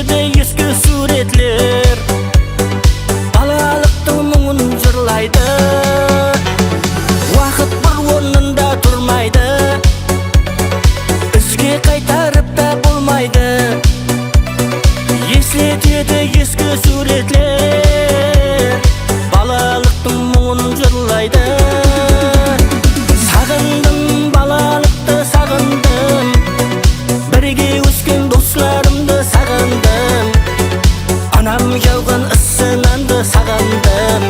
Esletеді ескі суретлер, балалықтың мұңын жырлайды. Уақыт бір орнында тұрмайды, бізге қайтарып та болмайды. Esletеді ескі суретлер, балалықтың мұңын жырлайды. Сағындым, балалықты сағындым, бірге өскен достарымды сағындым. Анам жауған ысынанды сағындым.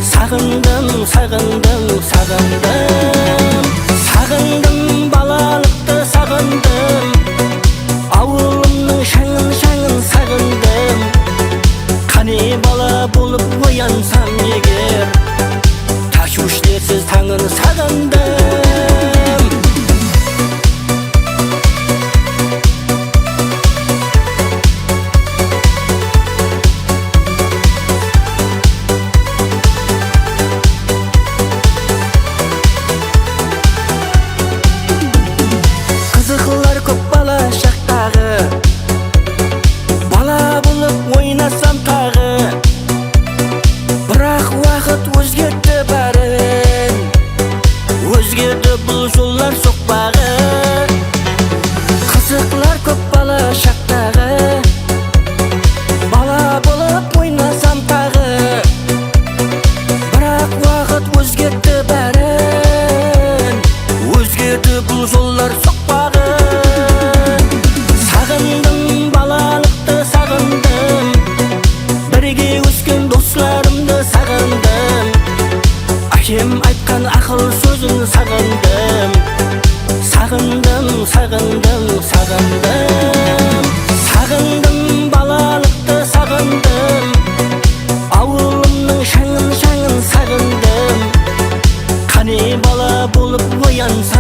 Сағындым, сағындым, сағындым. Сағындым, балалықты сағындым, ауылымның шаңын сағындым. Қане бала болып оянсам егер, ташушлерсіз таңын сағындым. Қызықлар көп бала шақтағы, бала болып ойнасам тағы. Бірақ уақыт өзгерді бәрін, өзгерді бұл жоллар соқпағы. Қызықлар көп бала шақтағы, бала болып ойнасам тағы. Бірақ уақыт өзгерді бәрін, өзгерді бұл жоллар соқпағы. Сағындым, балалықты сағындым, бірге өскен достарымды сағындым. Әкем айтқан ақыл сөзін сағындым. Сағындым, сағындым, сағындым. Сағындым, балалықты сағындым, ауылымның шаңын сағындым. Қане бала болып оянсам